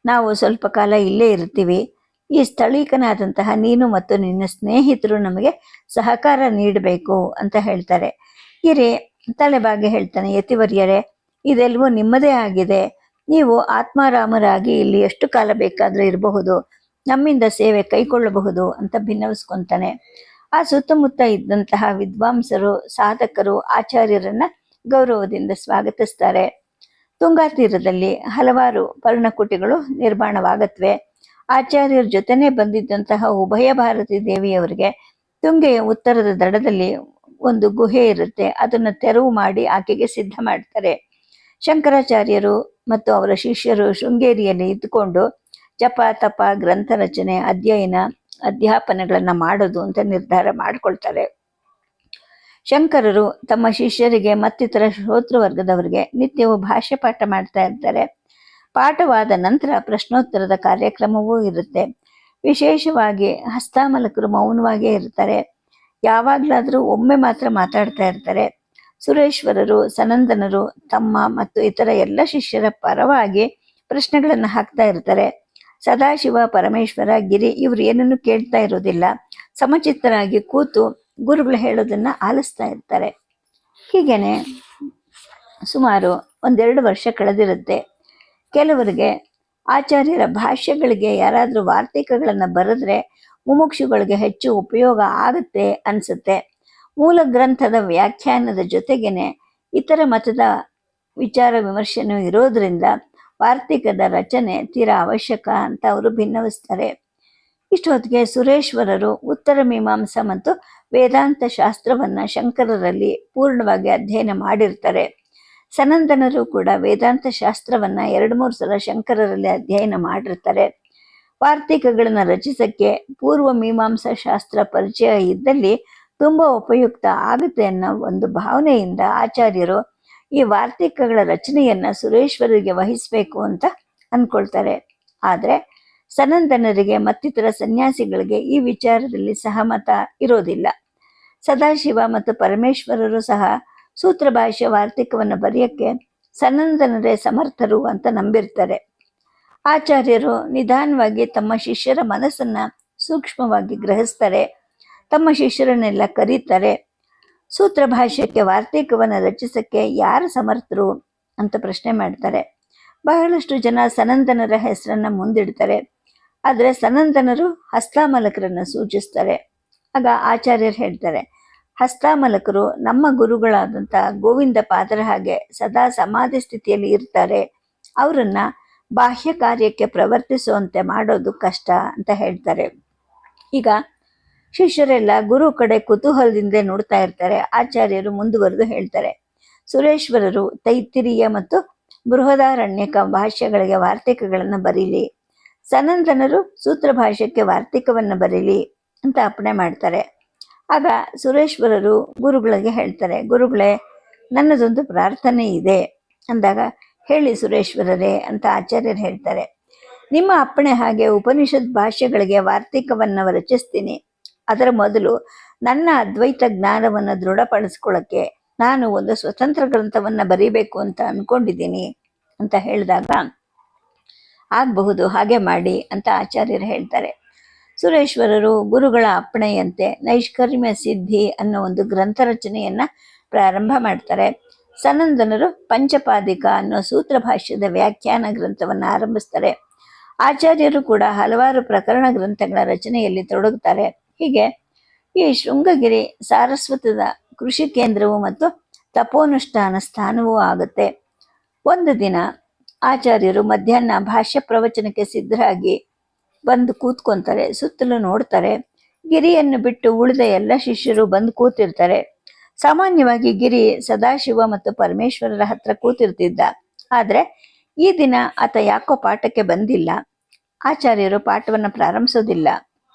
ನಾವು ಸ್ವಲ್ಪ ಕಾಲ ಇಲ್ಲೇ ಇರ್ತೀವಿ. ಈ ಸ್ಥಳೀಕನಾದಂತಹ ನೀನು ಮತ್ತು ನಿನ್ನ ಸ್ನೇಹಿತರು ನಮಗೆ ಸಹಕಾರ ನೀಡಬೇಕು ಅಂತ ಹೇಳ್ತಾರೆ. ಗಿರಿ ತಲೆಬಾಗಿ ಹೇಳ್ತಾನೆ, ಯತಿವರ್ಯರೇ, ಇದೆಲ್ಲವೂ ನಿಮ್ಮದೇ ಆಗಿದೆ. ನೀವು ಆತ್ಮಾರಾಮರಾಗಿ ಇಲ್ಲಿ ಎಷ್ಟು ಕಾಲ ಬೇಕಾದರೂ ಇರಬಹುದು, ನಮ್ಮಿಂದ ಸೇವೆ ಕೈಗೊಳ್ಳಬಹುದು ಅಂತ ಭಿನ್ನವಿಸ್ಕೊತಾನೆ. ಆ ಸುತ್ತಮುತ್ತ ಇದ್ದಂತಹ ವಿದ್ವಾಂಸರು, ಸಾಧಕರು ಆಚಾರ್ಯರನ್ನ ಗೌರವದಿಂದ ಸ್ವಾಗತಿಸ್ತಾರೆ. ತುಂಗಾ ತೀರದಲ್ಲಿ ಹಲವಾರು ಪರ್ಣಕುಟಿಗಳು ನಿರ್ಮಾಣವಾಗತ್ವೆ. ಆಚಾರ್ಯರ ಜೊತೆನೇ ಬಂದಿದ್ದಂತಹ ಉಭಯ ಭಾರತಿ ದೇವಿಯವರಿಗೆ ತುಂಗೆಯ ಉತ್ತರದ ದಡದಲ್ಲಿ ಒಂದು ಗುಹೆ ಇರುತ್ತೆ. ಅದನ್ನು ತೆರವು ಮಾಡಿ ಆಕೆಗೆ ಸಿದ್ಧ ಮಾಡ್ತಾರೆ. ಶಂಕರಾಚಾರ್ಯರು ಮತ್ತು ಅವರ ಶಿಷ್ಯರು ಶೃಂಗೇರಿಯಲ್ಲಿ ಇದ್ದುಕೊಂಡು ಜಪ, ತಪ, ಗ್ರಂಥ ರಚನೆ, ಅಧ್ಯಯನ, ಅಧ್ಯಾಪನಗಳನ್ನು ಮಾಡೋದು ಅಂತ ನಿರ್ಧಾರ ಮಾಡಿಕೊಳ್ತಾರೆ. ಶಂಕರರು ತಮ್ಮ ಶಿಷ್ಯರಿಗೆ ಮತ್ತಿತರ ಶ್ರೋತೃವರ್ಗದವರಿಗೆ ನಿತ್ಯವೂ ಭಾಷ್ಯ ಪಾಠ ಮಾಡ್ತಾ ಇರ್ತಾರೆ. ಪಾಠವಾದ ನಂತರ ಪ್ರಶ್ನೋತ್ತರದ ಕಾರ್ಯಕ್ರಮವೂ ಇರುತ್ತೆ. ವಿಶೇಷವಾಗಿ ಹಸ್ತಾಮಲಕರು ಮೌನವಾಗೇ ಇರ್ತಾರೆ. ಯಾವಾಗಲಾದರೂ ಒಮ್ಮೆ ಮಾತ್ರ ಮಾತಾಡ್ತಾ ಇರ್ತಾರೆ. ಸುರೇಶ್ವರರು, ಸನಂದನರು ತಮ್ಮ ಮತ್ತು ಇತರ ಎಲ್ಲ ಶಿಷ್ಯರ ಪರವಾಗಿ ಪ್ರಶ್ನೆಗಳನ್ನು ಹಾಕ್ತಾ ಇರ್ತಾರೆ. ಸದಾಶಿವ, ಪರಮೇಶ್ವರ, ಗಿರಿ ಇವರು ಏನನ್ನು ಕೇಳ್ತಾ ಇರೋದಿಲ್ಲ. ಸಮಚಿತ್ತರಾಗಿ ಕೂತು ಗುರುಗಳು ಹೇಳೋದನ್ನ ಆಲಿಸ್ತಾ ಇರ್ತಾರೆ. ಹೀಗೇನೆ ಸುಮಾರು 1-2 ವರ್ಷ ಕಳೆದಿರುತ್ತೆ. ಕೆಲವರಿಗೆ ಆಚಾರ್ಯರ ಭಾಷ್ಯಗಳಿಗೆ ಯಾರಾದರೂ ವಾರ್ತಿಕಗಳನ್ನು ಬರೆದ್ರೆ ಮುಮುಕ್ಷುಗಳಿಗೆ ಹೆಚ್ಚು ಉಪಯೋಗ ಆಗುತ್ತೆ ಅನಿಸುತ್ತೆ. ಮೂಲ ಗ್ರಂಥದ ವ್ಯಾಖ್ಯಾನದ ಜೊತೆಗೇನೆ ಇತರ ಮತದ ವಿಚಾರ ವಿಮರ್ಶೆನೂ ಇರೋದ್ರಿಂದ ವಾರ್ತಿಕದ ರಚನೆ ತೀರಾ ಅವಶ್ಯಕ ಅಂತ ಅವರು ಭಿನ್ನವಿಸ್ತಾರೆ. ಇಷ್ಟೊತ್ತಿಗೆ ಸುರೇಶ್ವರರು ಉತ್ತರ ಮೀಮಾಂಸಾ ಮತ್ತು ವೇದಾಂತ ಶಾಸ್ತ್ರವನ್ನು ಶಂಕರರಲ್ಲಿ ಪೂರ್ಣವಾಗಿ ಅಧ್ಯಯನ ಮಾಡಿರ್ತಾರೆ. ಸನಂದನರು ಕೂಡ ವೇದಾಂತ ಶಾಸ್ತ್ರವನ್ನು 2-3 ಸಲ ಶಂಕರರಲ್ಲಿ ಅಧ್ಯಯನ ಮಾಡಿರ್ತಾರೆ. ವಾರ್ತಿಕಗಳನ್ನು ರಚಿಸಕ್ಕೆ ಪೂರ್ವ ಮೀಮಾಂಸಾ ಶಾಸ್ತ್ರ ಪರಿಚಯ ಇದ್ದಲ್ಲಿ ತುಂಬ ಉಪಯುಕ್ತ ಆಗುತ್ತೆ ಅನ್ನೋ ಒಂದು ಭಾವನೆಯಿಂದ ಆಚಾರ್ಯರು ಈ ವಾರ್ತಿಕಗಳ ರಚನೆಯನ್ನ ಸುರೇಶ್ವರರಿಗೆ ವಹಿಸಬೇಕು ಅಂತ ಅಂದ್ಕೊಳ್ತಾರೆ. ಆದರೆ ಸನಂದನರಿಗೆ ಮತ್ತಿತರ ಸನ್ಯಾಸಿಗಳಿಗೆ ಈ ವಿಚಾರದಲ್ಲಿ ಸಹಮತ ಇರೋದಿಲ್ಲ. ಸದಾಶಿವ ಮತ್ತು ಪರಮೇಶ್ವರರು ಸಹ ಸೂತ್ರ ಭಾಷ್ಯ ವಾರ್ತಿಕವನ್ನು ಬರೆಯಕ್ಕೆ ಸನಂದನರೇ ಸಮರ್ಥರು ಅಂತ ನಂಬಿರ್ತಾರೆ. ಆಚಾರ್ಯರು ನಿಧಾನವಾಗಿ ತಮ್ಮ ಶಿಷ್ಯರ ಮನಸ್ಸನ್ನ ಸೂಕ್ಷ್ಮವಾಗಿ ಗ್ರಹಿಸ್ತಾರೆ. ತಮ್ಮ ಶಿಷ್ಯರನ್ನೆಲ್ಲ ಕರೀತಾರೆ. ಸೂತ್ರ ಭಾಷ್ಯಕ್ಕೆ ವಾರ್ತಿಕವನ್ನು ರಚಿಸಕ್ಕೆ ಯಾರು ಸಮರ್ಥರು ಅಂತ ಪ್ರಶ್ನೆ ಮಾಡ್ತಾರೆ. ಬಹಳಷ್ಟು ಜನ ಸನಂದನರ ಹೆಸರನ್ನ ಮುಂದಿಡ್ತಾರೆ. ಆದರೆ ಸನಂದನರು ಹಸ್ತಾಮಲಕರನ್ನು ಸೂಚಿಸ್ತಾರೆ. ಆಗ ಆಚಾರ್ಯರು ಹೇಳ್ತಾರೆ, ಹಸ್ತಾಮಲಕರು ನಮ್ಮ ಗುರುಗಳಾದಂಥ ಗೋವಿಂದ ಪಾದರ ಹಾಗೆ ಸದಾ ಸಮಾಧಿ ಸ್ಥಿತಿಯಲ್ಲಿ ಇರ್ತಾರೆ. ಅವರನ್ನ ಬಾಹ್ಯ ಕಾರ್ಯಕ್ಕೆ ಪ್ರವರ್ತಿಸುವಂತೆ ಮಾಡೋದು ಕಷ್ಟ ಅಂತ ಹೇಳ್ತಾರೆ. ಈಗ ಶಿಷ್ಯರೆಲ್ಲ ಗುರು ಕಡೆ ಕುತೂಹಲದಿಂದ ನೋಡ್ತಾ ಇರ್ತಾರೆ. ಆಚಾರ್ಯರು ಮುಂದುವರೆದು ಹೇಳ್ತಾರೆ, ಸುರೇಶ್ವರರು ತೈತ್ತಿರೀಯ ಮತ್ತು ಬೃಹದಾರಣ್ಯಕ ಭಾಷ್ಯಗಳಿಗೆ ವಾರ್ತಿಕಗಳನ್ನು ಬರೀಲಿ, ಸನಂದನರು ಸೂತ್ರ ಭಾಷ್ಯಕ್ಕೆ ವಾರ್ತಿಕವನ್ನು ಬರೀಲಿ ಅಂತ ಅಪ್ಪಣೆ ಮಾಡ್ತಾರೆ. ಆಗ ಸುರೇಶ್ವರರು ಗುರುಗಳಿಗೆ ಹೇಳ್ತಾರೆ, ಗುರುಗಳೇ, ನನ್ನದೊಂದು ಪ್ರಾರ್ಥನೆ ಇದೆ ಅಂದಾಗ, ಹೇಳಿ ಸುರೇಶ್ವರರೇ ಅಂತ ಆಚಾರ್ಯರು ಹೇಳ್ತಾರೆ. ನಿಮ್ಮ ಅಪ್ಪಣೆ ಹಾಗೆ ಉಪನಿಷತ್ ಭಾಷ್ಯಗಳಿಗೆ ವಾರ್ತಿಕವನ್ನು ರಚಿಸ್ತೀನಿ. ಅದರ ಮೊದಲು ನನ್ನ ಅದ್ವೈತ ಜ್ಞಾನವನ್ನು ದೃಢಪಡಿಸ್ಕೊಳ್ಳೋಕ್ಕೆ ನಾನು ಒಂದು ಸ್ವತಂತ್ರ ಗ್ರಂಥವನ್ನು ಬರೀಬೇಕು ಅಂತ ಅಂದ್ಕೊಂಡಿದ್ದೀನಿ ಅಂತ ಹೇಳಿದಾಗ, ಆಗಬಹುದು, ಹಾಗೆ ಮಾಡಿ ಅಂತ ಆಚಾರ್ಯರು ಹೇಳ್ತಾರೆ. ಸುರೇಶ್ವರರು ಗುರುಗಳ ಅಪ್ಪಣೆಯಂತೆ ನೈಷ್ಕರ್ಮ್ಯ ಸಿದ್ಧಿ ಅನ್ನೋ ಒಂದು ಗ್ರಂಥ ರಚನೆಯನ್ನ ಪ್ರಾರಂಭ ಮಾಡ್ತಾರೆ. ಸನಂದನರು ಪಂಚಪಾದಿಕ ಅನ್ನೋ ಸೂತ್ರ ಭಾಷ್ಯದ ವ್ಯಾಖ್ಯಾನ ಗ್ರಂಥವನ್ನು ಆರಂಭಿಸ್ತಾರೆ. ಆಚಾರ್ಯರು ಕೂಡ ಹಲವಾರು ಪ್ರಕರಣ ಗ್ರಂಥಗಳ ರಚನೆಯಲ್ಲಿ ತೊಡಗುತ್ತಾರೆ. ಹೀಗೆ ಈ ಶೃಂಗಗಿರಿ ಸಾರಸ್ವತದ ಕೃಷಿ ಕೇಂದ್ರವು ಮತ್ತು ತಪೋನುಷ್ಠಾನ ಸ್ಥಾನವೂ ಆಗುತ್ತೆ. ಒಂದು ದಿನ ಆಚಾರ್ಯರು ಮಧ್ಯಾಹ್ನ ಭಾಷ್ಯ ಪ್ರವಚನಕ್ಕೆ ಸಿದ್ಧರಾಗಿ ಬಂದು ಕೂತ್ಕೊಂತಾರೆ. ಸುತ್ತಲೂ ನೋಡ್ತಾರೆ. ಗಿರಿಯನ್ನು ಬಿಟ್ಟು ಉಳಿದ ಎಲ್ಲ ಶಿಷ್ಯರು ಬಂದು ಕೂತಿರ್ತಾರೆ. ಸಾಮಾನ್ಯವಾಗಿ ಗಿರಿ ಸದಾಶಿವ ಮತ್ತು ಪರಮೇಶ್ವರರ ಹತ್ರ ಕೂತಿರ್ತಿದ್ದ. ಆದ್ರೆ ಈ ದಿನ ಆತ ಯಾಕೋ ಪಾಠಕ್ಕೆ ಬಂದಿಲ್ಲ. ಆಚಾರ್ಯರು ಪಾಠವನ್ನು ಪ್ರಾರಂಭಿಸೋದಿಲ್ಲ.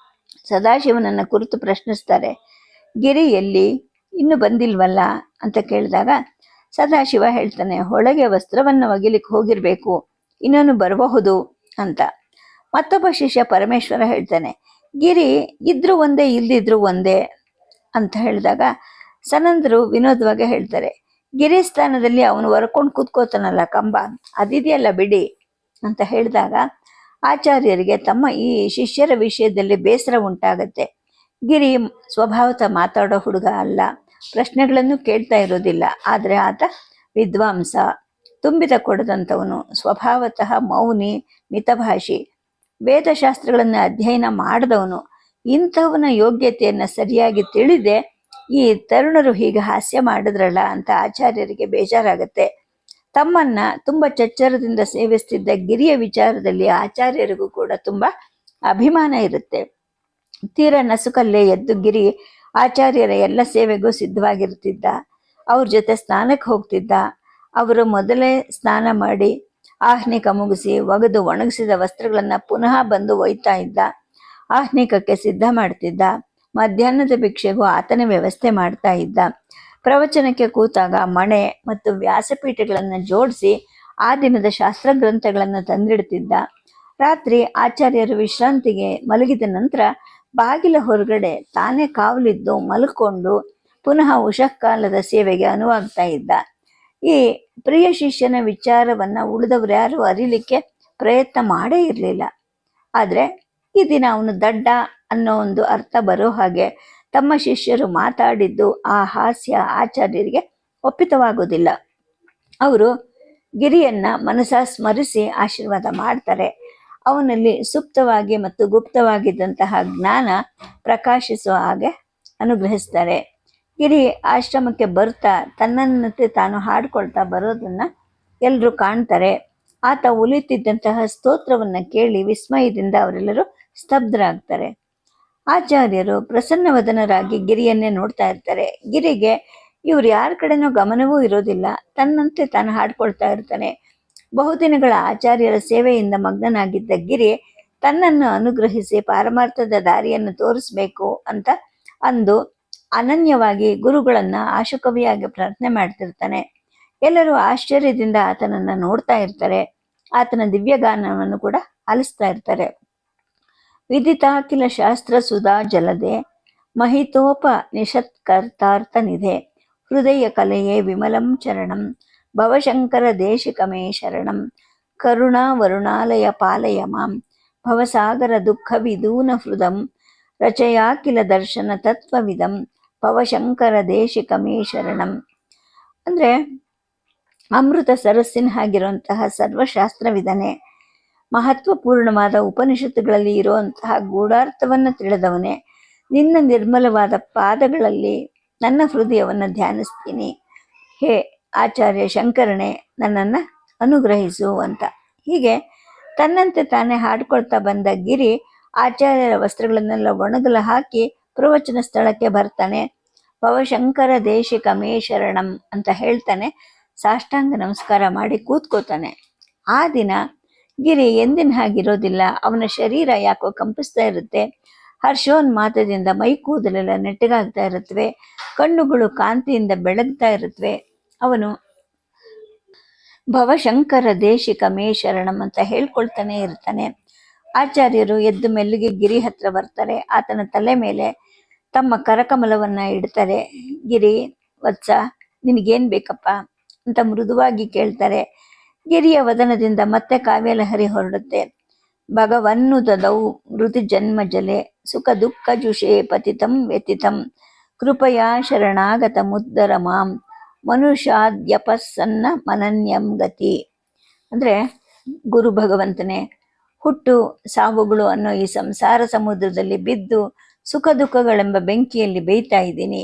ಸದಾಶಿವನನ್ನ ಕುರಿತು ಪ್ರಶ್ನಿಸ್ತಾರೆ, ಗಿರಿ ಎಲ್ಲಿ, ಇನ್ನು ಬಂದಿಲ್ವಲ್ಲ ಅಂತ ಕೇಳಿದಾಗ ಸದಾಶಿವ ಹೇಳ್ತಾನೆ, ಒಳಗೆ ವಸ್ತ್ರವನ್ನು ಒಗಿಲಿಕ್ಕೆ ಹೋಗಿರ್ಬೇಕು, ಇನ್ನೊಂದು ಬರಬಹುದು ಅಂತ. ಮತ್ತೊಬ್ಬ ಶಿಷ್ಯ ಪರಮೇಶ್ವರ ಹೇಳ್ತಾನೆ, ಗಿರಿ ಇದ್ರು ಒಂದೇ ಇಲ್ದಿದ್ರು ಒಂದೇ ಅಂತ ಹೇಳಿದಾಗ ಸನಂದರು ವಿನೋದವಾಗಿ ಹೇಳ್ತಾರೆ, ಗಿರಿ ಸ್ಥಾನದಲ್ಲಿ ಅವನು ಹೊರ್ಕೊಂಡು ಕೂತ್ಕೋತಾನಲ್ಲ ಕಂಬ, ಅದಿದೆಯಲ್ಲ ಬಿಡಿ ಅಂತ ಹೇಳಿದಾಗ ಆಚಾರ್ಯರಿಗೆ ತಮ್ಮ ಈ ಶಿಷ್ಯರ ವಿಷಯದಲ್ಲಿ ಬೇಸರ ಉಂಟಾಗತ್ತೆ. ಗಿರಿ ಸ್ವಭಾವತ ಮಾತಾಡೋ ಹುಡುಗ ಅಲ್ಲ, ಪ್ರಶ್ನೆಗಳನ್ನು ಕೇಳ್ತಾ ಇರೋದಿಲ್ಲ. ಆದರೆ ಆತ ವಿದ್ವಾಂಸ, ತುಂಬಿದ ಕೊಡದಂಥವನು, ಸ್ವಭಾವತಃ ಮೌನಿ, ಮಿತಭಾಷಿ, ವೇದಶಾಸ್ತ್ರಗಳನ್ನು ಅಧ್ಯಯನ ಮಾಡಿದವನು. ಇಂಥವನ ಯೋಗ್ಯತೆಯನ್ನು ಸರಿಯಾಗಿ ತಿಳಿದೆ ಈ ತರುಣರು ಹೀಗೆ ಹಾಸ್ಯ ಮಾಡಿದ್ರಲ್ಲ ಅಂತ ಆಚಾರ್ಯರಿಗೆ ಬೇಜಾರಾಗತ್ತೆ. ತಮ್ಮನ್ನ ತುಂಬ ಚಚ್ಚರದಿಂದ ಸೇವಿಸ್ತಿದ್ದ ಗಿರಿಯ ವಿಚಾರದಲ್ಲಿ ಆಚಾರ್ಯರಿಗೂ ಕೂಡ ತುಂಬ ಅಭಿಮಾನ ಇರುತ್ತೆ. ತೀರ ನಸುಕಲ್ಲೇ ಎದ್ದು ಗಿರಿ ಆಚಾರ್ಯರ ಎಲ್ಲ ಸೇವೆಗೂ ಸಿದ್ಧವಾಗಿರ್ತಿದ್ದ. ಅವ್ರ ಜೊತೆ ಸ್ನಾನಕ್ಕೆ ಹೋಗ್ತಿದ್ದ. ಅವರು ಮೊದಲೇ ಸ್ನಾನ ಮಾಡಿ ಆಹ್ನಿಕ ಮುಗಿಸಿ ಒಗೆದು ಒಣಗಿಸಿದ ವಸ್ತ್ರಗಳನ್ನು ಪುನಃ ಬಂದು ಒಯ್ತಾ ಇದ್ದ. ಆಹ್ನಿಕಕ್ಕೆ ಸಿದ್ಧ ಮಾಡ್ತಿದ್ದ. ಮಧ್ಯಾಹ್ನದ ಭಿಕ್ಷೆಗೂ ಆತನೇ ವ್ಯವಸ್ಥೆ ಮಾಡ್ತಾ ಇದ್ದ. ಪ್ರವಚನಕ್ಕೆ ಕೂತಾಗ ಮಣೆ ಮತ್ತು ವ್ಯಾಸಪೀಠಗಳನ್ನು ಜೋಡಿಸಿ ಆ ದಿನದ ಶಾಸ್ತ್ರಗ್ರಂಥಗಳನ್ನು ತಂದಿಡ್ತಿದ್ದ. ರಾತ್ರಿ ಆಚಾರ್ಯರು ವಿಶ್ರಾಂತಿಗೆ ಮಲಗಿದ ನಂತರ ಬಾಗಿಲ ಹೊರಗಡೆ ತಾನೇ ಕಾವಲಿದ್ದು ಮಲ್ಕೊಂಡು ಪುನಃ ಉಷಃಕಾಲದ ಸೇವೆಗೆ ಅನುವಾಗ್ತಾ ಇದ್ದ. ಈ ಪ್ರಿಯ ಶಿಷ್ಯನ ವಿಚಾರವನ್ನ ಉಳಿದವರ್ಯಾರು ಅರಿಲಿಕ್ಕೆ ಪ್ರಯತ್ನ ಮಾಡೇ ಇರಲಿಲ್ಲ. ಆದರೆ ಈ ದಿನ ಅವನು ದಡ್ಡ ಅನ್ನೋ ಒಂದು ಅರ್ಥ ಬರೋ ಹಾಗೆ ತಮ್ಮ ಶಿಷ್ಯರು ಮಾತಾಡಿದ್ದು ಆ ಹಾಸ್ಯ ಆಚಾರ್ಯರಿಗೆ ಒಪ್ಪಿತವಾಗೋದಿಲ್ಲ. ಅವರು ಗಿರಿಯನ್ನ ಮನಸ ಸ್ಮರಿಸಿ ಆಶೀರ್ವಾದ ಮಾಡ್ತಾರೆ. ಅವನಲ್ಲಿ ಸುಪ್ತವಾಗಿ ಮತ್ತು ಗುಪ್ತವಾಗಿದ್ದಂತಹ ಜ್ಞಾನ ಪ್ರಕಾಶಿಸುವ ಹಾಗೆ ಅನುಗ್ರಹಿಸ್ತಾರೆ. ಗಿರಿ ಆಶ್ರಮಕ್ಕೆ ಬರ್ತಾ ತನ್ನನ್ನತೆ ತಾನು ಹಾಡ್ಕೊಳ್ತಾ ಬರೋದನ್ನ ಎಲ್ಲರೂ ಕಾಣ್ತಾರೆ. ಆತ ಉಲಿತಿದ್ದಂತಹ ಸ್ತೋತ್ರವನ್ನು ಕೇಳಿ ವಿಸ್ಮಯದಿಂದ ಅವರೆಲ್ಲರೂ ಸ್ತಬ್ಧರಾಗ್ತಾರೆ. ಆಚಾರ್ಯರು ಪ್ರಸನ್ನವದನರಾಗಿ ಗಿರಿಯನ್ನೇ ನೋಡ್ತಾ ಇರ್ತಾರೆ. ಗಿರಿಗೆ ಇವ್ರು ಯಾರ ಕಡೆನೂ ಗಮನವೂ ಇರೋದಿಲ್ಲ. ತನ್ನಂತೆ ತಾನು ಹಾಡ್ಕೊಳ್ತಾ ಇರ್ತಾನೆ. ಬಹುದಿನಗಳ ಆಚಾರ್ಯರ ಸೇವೆಯಿಂದ ಮಗ್ನನಾಗಿದ್ದ ಗಿರಿ ತನ್ನನ್ನು ಅನುಗ್ರಹಿಸಿ ಪಾರಮಾರ್ಥದ ದಾರಿಯನ್ನು ತೋರಿಸ್ಬೇಕು ಅಂತ ಅಂದು ಅನನ್ಯವಾಗಿ ಗುರುಗಳನ್ನ ಆಶುಕವಿಯಾಗಿ ಪ್ರಾರ್ಥನೆ ಮಾಡ್ತಿರ್ತಾನೆ. ಎಲ್ಲರೂ ಆಶ್ಚರ್ಯದಿಂದ ಆತನನ್ನ ನೋಡ್ತಾ ಇರ್ತಾರೆ. ಆತನ ದಿವ್ಯಗಾನವನ್ನು ಕೂಡ ಆಲಿಸ್ತಾ ಇರ್ತಾರೆ. ವಿದಿತಾಖಿಲ ಶಾಸ್ತ್ರ ಸುಧಾ ಜಲದೆ ಮಹಿತೋಪ ನಿಷತ್ಕರ್ತಾರ್ಥ ನಿಧೆ ಹೃದಯ ಕಲೆಯೇ ವಿಮಲಂ ಚರಣಂ ಭವಶಂಕರ ದೇಶಿಕಮೇ ಶರಣಂ ಕರುಣಾ ವರುಣಾಲಯ ಪಾಲಯ ಮಾಂ ಭವಸಾಗರ ದುಃಖ ವಿದೂನ ಹೃದಂ ರಚಯಾಖಿಲ ದರ್ಶನ ತತ್ವವಿದಂ ಭವಶಂಕರ ದೇಶಿಕಮೇ ಶರಣಂ. ಅಂದ್ರೆ ಅಮೃತ ಸರಸ್ಸಿನ ಹಾಗಿರುವಂತಹ ಸರ್ವಶಾಸ್ತ್ರವಿದನೆ, ಮಹತ್ವಪೂರ್ಣವಾದ ಉಪನಿಷತ್ತುಗಳಲ್ಲಿ ಇರುವಂತಹ ಗೂಢಾರ್ಥವನ್ನು ತಿಳಿದವನೇ, ನಿನ್ನ ನಿರ್ಮಲವಾದ ಪಾದಗಳಲ್ಲಿ ನನ್ನ ಹೃದಯವನ್ನು ಧ್ಯಾನಿಸ್ತೀನಿ. ಹೇ ಆಚಾರ್ಯ ಶಂಕರನೇ, ನನ್ನನ್ನು ಅನುಗ್ರಹಿಸು ಅಂತ. ಹೀಗೆ ತನ್ನಂತೆ ತಾನೇ ಹಾಡ್ಕೊಳ್ತಾ ಬಂದ ಗಿರಿ ಆಚಾರ್ಯರ ವಸ್ತ್ರಗಳನ್ನೆಲ್ಲ ಒಣಗಲು ಹಾಕಿ ಪ್ರವಚನ ಸ್ಥಳಕ್ಕೆ ಬರ್ತಾನೆ. ಭವಶಂಕರ ದೇಶಿಕಮೇ ಶರಣಂ ಅಂತ ಹೇಳ್ತಾನೆ. ಸಾಷ್ಟಾಂಗ ನಮಸ್ಕಾರ ಮಾಡಿ ಕೂತ್ಕೋತಾನೆ. ಆ ದಿನ ಗಿರಿ ಎಂದಿನ ಹಾಗಿರೋದಿಲ್ಲ. ಅವನ ಶರೀರ ಯಾಕೋ ಕಂಪಿಸ್ತಾ ಇರುತ್ತೆ. ಹರ್ಷೋನ್ಮಾದದಿಂದ ಮೈ ಕೂದಲೆಲ್ಲ ನೆಟ್ಟಗಾಗ್ತಾ ಇರುತ್ತವೆ. ಕಣ್ಣುಗಳು ಕಾಂತಿಯಿಂದ ಬೆಳಗ್ತಾ ಇರುತ್ತವೆ. ಅವನು ಭವಶಂಕರ ದೇಶಿಕಮೇ ಶರಣಂ ಅಂತ ಹೇಳ್ಕೊಳ್ತಾನೆ ಇರ್ತಾನೆ. ಆಚಾರ್ಯರು ಎದ್ದು ಮೆಲ್ಲುಗೆ ಗಿರಿ ಹತ್ರ ಬರ್ತಾರೆ. ಆತನ ತಲೆ ಮೇಲೆ ತಮ್ಮ ಕರಕಮಲವನ್ನ ಇಡ್ತಾರೆ. ಗಿರಿ ವತ್ಸ, ನಿನಗೇನ್ ಬೇಕಪ್ಪ ಅಂತ ಮೃದುವಾಗಿ ಕೇಳ್ತಾರೆ. ಗಿರಿಯ ವದನದಿಂದ ಮತ್ತೆ ಕಾವ್ಯಲಹರಿ ಹೊರಡುತ್ತೆ. ಭಗವನ್ನು ದದೌ ಮೃತಿ ಜನ್ಮ ಜಲೆ ಸುಖ ದುಃಖ ಜುಷೇ ಪತಿತಂ ವ್ಯತಿತಂ ಕೃಪಯಾ ಶರಣಾಗತ ಮುದ್ದರ ಮಾಂ ಮನುಷ್ಯಾದ್ಯಪಸ್ಸನ್ನ ಮನನ್ಯಂ ಗತಿ. ಅಂದ್ರೆ ಗುರು ಭಗವಂತನೇ, ಹುಟ್ಟು ಸಾವುಗಳು ಅನ್ನೋ ಈ ಸಂಸಾರ ಸಮುದ್ರದಲ್ಲಿ ಬಿದ್ದು ಸುಖ ದುಃಖಗಳೆಂಬ ಬೆಂಕಿಯಲ್ಲಿ ಬೇಯ್ತಾ ಇದ್ದೀನಿ.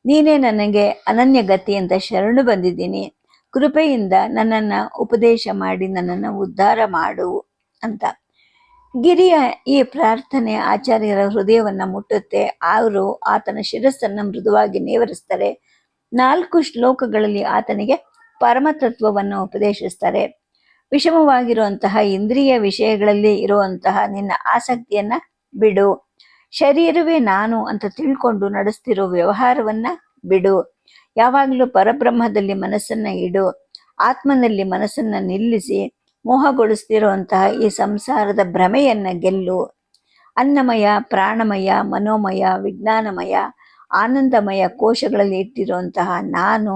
ನೀನೇ ನನಗೆ ಅನನ್ಯ ಗತಿ ಅಂತ ಶರಣು ಬಂದಿದ್ದೀನಿ. ಕೃಪೆಯಿಂದ ನನ್ನನ್ನ ಉಪದೇಶ ಮಾಡಿ ನನ್ನನ್ನು ಉದ್ಧಾರ ಮಾಡು ಅಂತ. ಗಿರಿಯ ಈ ಪ್ರಾರ್ಥನೆ ಆಚಾರ್ಯರ ಹೃದಯವನ್ನ ಮುಟ್ಟುತ್ತೆ. ಅವರು ಆತನ ಶಿರಸ್ಸನ್ನ ಮೃದುವಾಗಿ ನೇವರಿಸ್ತಾರೆ. 4 ಶ್ಲೋಕಗಳಲ್ಲಿ ಆತನಿಗೆ ಪರಮತತ್ವವನ್ನು ಉಪದೇಶಿಸ್ತಾರೆ. ವಿಷಮವಾಗಿರುವಂತಹ ಇಂದ್ರಿಯ ವಿಷಯಗಳಲ್ಲಿ ಇರುವಂತಹ ನಿನ್ನ ಆಸಕ್ತಿಯನ್ನ ಬಿಡು. ಶರೀರವೇ ನಾನು ಅಂತ ತಿಳ್ಕೊಂಡು ನಡೆಸ್ತಿರೋ ವ್ಯವಹಾರವನ್ನ ಬಿಡು. ಯಾವಾಗಲೂ ಪರಬ್ರಹ್ಮದಲ್ಲಿ ಮನಸ್ಸನ್ನ ಇಡು. ಆತ್ಮನಲ್ಲಿ ಮನಸ್ಸನ್ನ ನಿಲ್ಲಿಸಿ ಮೋಹಗೊಳಿಸ್ತಿರುವಂತಹ ಈ ಸಂಸಾರದ ಭ್ರಮೆಯನ್ನ ಗೆಲ್ಲು. ಅನ್ನಮಯ, ಪ್ರಾಣಮಯ, ಮನೋಮಯ, ವಿಜ್ಞಾನಮಯ, ಆನಂದಮಯ ಕೋಶಗಳಲ್ಲಿ ಇಟ್ಟಿರುವಂತಹ ನಾನು,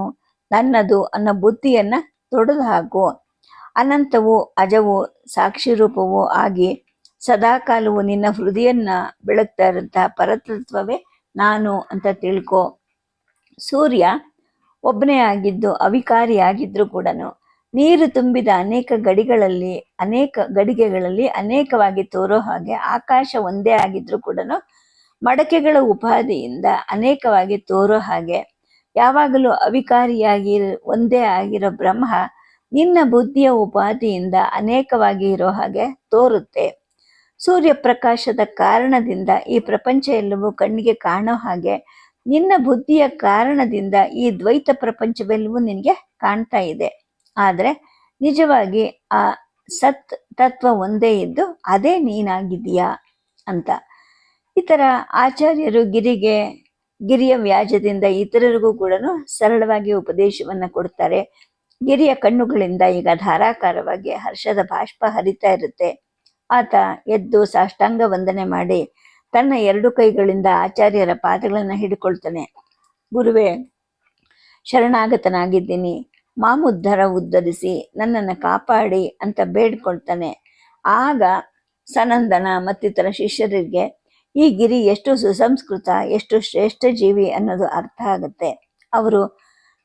ನನ್ನದು ಅನ್ನೋ ಬುದ್ಧಿಯನ್ನ ತೊಡೆದು ಹಾಕು. ಅನಂತವೂ ಅಜವೂ ಸಾಕ್ಷಿ ರೂಪವೂ ಆಗಿ ಸದಾಕಾಲವು ನಿನ್ನ ಹೃದಯನ್ನ ಬೆಳಗ್ತಾ ಇರುವಂತಹ ಪರತತ್ವವೇ ನಾನು ಅಂತ ತಿಳ್ಕೊ. ಸೂರ್ಯ ಒಬ್ಬನೇ ಆಗಿದ್ದು ಅವಿಕಾರಿಯಾಗಿದ್ರು ಕೂಡ ನೀರು ತುಂಬಿದ ಅನೇಕ ಗಡಿಗೆಗಳಲ್ಲಿ ಅನೇಕವಾಗಿ ತೋರೋ ಹಾಗೆ ಆಕಾಶ ಒಂದೇ ಆಗಿದ್ರು ಕೂಡ ಮಡಕೆಗಳ ಉಪಾಧಿಯಿಂದ ಅನೇಕವಾಗಿ ತೋರೋ ಹಾಗೆ ಯಾವಾಗಲೂ ಅವಿಕಾರಿಯಾಗಿ ಒಂದೇ ಆಗಿರೋ ಬ್ರಹ್ಮ ನಿನ್ನ ಬುದ್ಧಿಯ ಉಪಾಧಿಯಿಂದ ಅನೇಕವಾಗಿ ಇರೋ ಹಾಗೆ ತೋರುತ್ತೆ. ಸೂರ್ಯ ಪ್ರಕಾಶದ ಕಾರಣದಿಂದ ಈ ಪ್ರಪಂಚ ಎಲ್ಲವೂ ಕಣ್ಣಿಗೆ ಕಾಣೋ ಹಾಗೆ ನಿನ್ನ ಬುದ್ಧಿಯ ಕಾರಣದಿಂದ ಈ ದ್ವೈತ ಪ್ರಪಂಚವೆಲ್ಲವೂ ನಿನಗೆ ಕಾಣ್ತಾ ಇದೆ. ಆದರೆ ನಿಜವಾಗಿ ಆ ಸತ್ ತತ್ವ ಒಂದೇ ಇದ್ದು ಅದೇ ನೀನಾಗಿದೀಯಾ ಅಂತ. ಈ ಥರ ಆಚಾರ್ಯರು ಗಿರಿಯ ವ್ಯಾಜದಿಂದ ಇತರರಿಗೂ ಕೂಡ ಸರಳವಾಗಿ ಉಪದೇಶವನ್ನ ಕೊಡ್ತಾರೆ. ಗಿರಿಯ ಕಣ್ಣುಗಳಿಂದ ಈಗ ಧಾರಾಕಾರವಾಗಿ ಹರ್ಷದ ಬಾಷ್ಪ ಹರಿತಾ ಇರುತ್ತೆ. ಆತ ಎದ್ದು ಸಾಷ್ಟಾಂಗ ವಂದನೆ ಮಾಡಿ ತನ್ನ 2 ಕೈಗಳಿಂದ ಆಚಾರ್ಯರ ಪಾದಗಳನ್ನು ಹಿಡ್ಕೊಳ್ತಾನೆ. ಗುರುವೇ, ಶರಣಾಗತನಾಗಿದ್ದೀನಿ, ಉದ್ಧರಿಸಿ ನನ್ನನ್ನು ಕಾಪಾಡಿ ಅಂತ ಬೇಡ್ಕೊಳ್ತಾನೆ. ಆಗ ಸನಂದನ ಮತ್ತಿತರ ಶಿಷ್ಯರಿಗೆ ಈ ಗಿರಿ ಎಷ್ಟು ಸುಸಂಸ್ಕೃತ, ಎಷ್ಟು ಶ್ರೇಷ್ಠ ಜೀವಿ ಅನ್ನೋದು ಅರ್ಥ ಆಗುತ್ತೆ. ಅವರು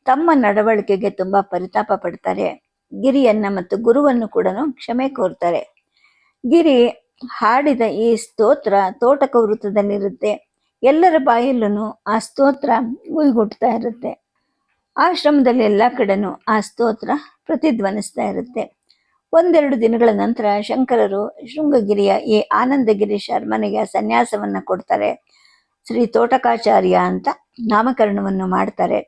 ತಮ್ಮ ನಡವಳಿಕೆಗೆ ತುಂಬಾ ಪರಿತಾಪ ಪಡ್ತಾರೆ. ಗಿರಿಯನ್ನ ಮತ್ತು ಗುರುವನ್ನು ಕೂಡ ಕ್ಷಮೆ ಕೋರ್ತಾರೆ. ಗಿರಿ ಹಾಡಿದ ಈ ಸ್ತೋತ್ರ ತೋಟಕ ವೃತ್ತದಲ್ಲಿರುತ್ತೆ. ಎಲ್ಲರ ಬಾಯಲ್ಲೂ ಆ ಸ್ತೋತ್ರ ಗುಯ್ಗುಟ್ತಾ ಇರುತ್ತೆ. ಆಶ್ರಮದಲ್ಲಿ ಎಲ್ಲ ಕಡೆನೂ ಆ ಸ್ತೋತ್ರ ಪ್ರತಿಧ್ವನಿಸ್ತಾ ಇರುತ್ತೆ. 1-2 ದಿನಗಳ ನಂತರ ಶಂಕರರು ಶೃಂಗಗಿರಿಯ ಈ ಆನಂದಗಿರಿ ಶರ್ಮನಿಗೆ ಸನ್ಯಾಸವನ್ನ ಕೊಡ್ತಾರೆ. ಶ್ರೀ ತೋಟಕಾಚಾರ್ಯ ಅಂತ ನಾಮಕರಣವನ್ನು ಮಾಡ್ತಾರೆ.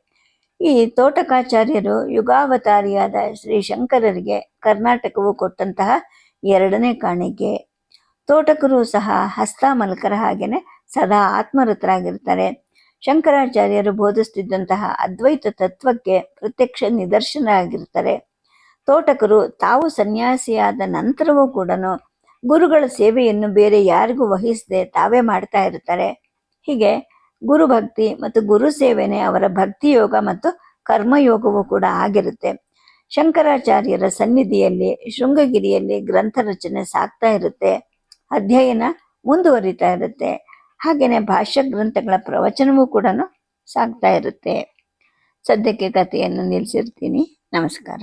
ಈ ತೋಟಕಾಚಾರ್ಯರು ಯುಗಾವತಾರಿಯಾದ ಶ್ರೀ ಶಂಕರರಿಗೆ ಕರ್ನಾಟಕವು ಕೊಟ್ಟಂತಹ 2ನೇ ಕಾಣಿಕೆ. ತೋಟಕರು ಸಹ ಹಸ್ತಾಮಲಕರ ಹಾಗೇನೆ ಸದಾ ಆತ್ಮರತರಾಗಿರ್ತಾರೆ. ಶಂಕರಾಚಾರ್ಯರು ಬೋಧಿಸ್ತಿದ್ದಂತಹ ಅದ್ವೈತ ತತ್ವಕ್ಕೆ ಪ್ರತ್ಯಕ್ಷ ನಿದರ್ಶನ ಆಗಿರ್ತಾರೆ. ತೋಟಕರು ತಾವು ಸನ್ಯಾಸಿಯಾದ ನಂತರವೂ ಕೂಡ ಗುರುಗಳ ಸೇವೆಯನ್ನು ಬೇರೆ ಯಾರಿಗೂ ವಹಿಸದೆ ತಾವೇ ಮಾಡ್ತಾ ಇರ್ತಾರೆ. ಹೀಗೆ ಗುರುಭಕ್ತಿ ಮತ್ತು ಗುರು ಸೇವೆನೇ ಅವರ ಭಕ್ತಿಯೋಗ ಮತ್ತು ಕರ್ಮಯೋಗವೂ ಕೂಡ ಆಗಿರುತ್ತೆ. ಶಂಕರಾಚಾರ್ಯರ ಸನ್ನಿಧಿಯಲ್ಲಿ ಶೃಂಗಗಿರಿಯಲ್ಲಿ ಗ್ರಂಥ ರಚನೆ ಸಾಗ್ತಾ ಇರುತ್ತೆ, ಅಧ್ಯಯನ ಮುಂದುವರಿತಾ ಇರುತ್ತೆ. ಹಾಗೆಯೇ ಭಾಷ್ಯ ಗ್ರಂಥಗಳ ಪ್ರವಚನವೂ ಕೂಡ ಸಾಗ್ತಾ ಇರುತ್ತೆ. ಸದ್ಯಕ್ಕೆ ಕಥೆಯನ್ನು ನಿಲ್ಲಿಸಿರ್ತೀನಿ. ನಮಸ್ಕಾರ.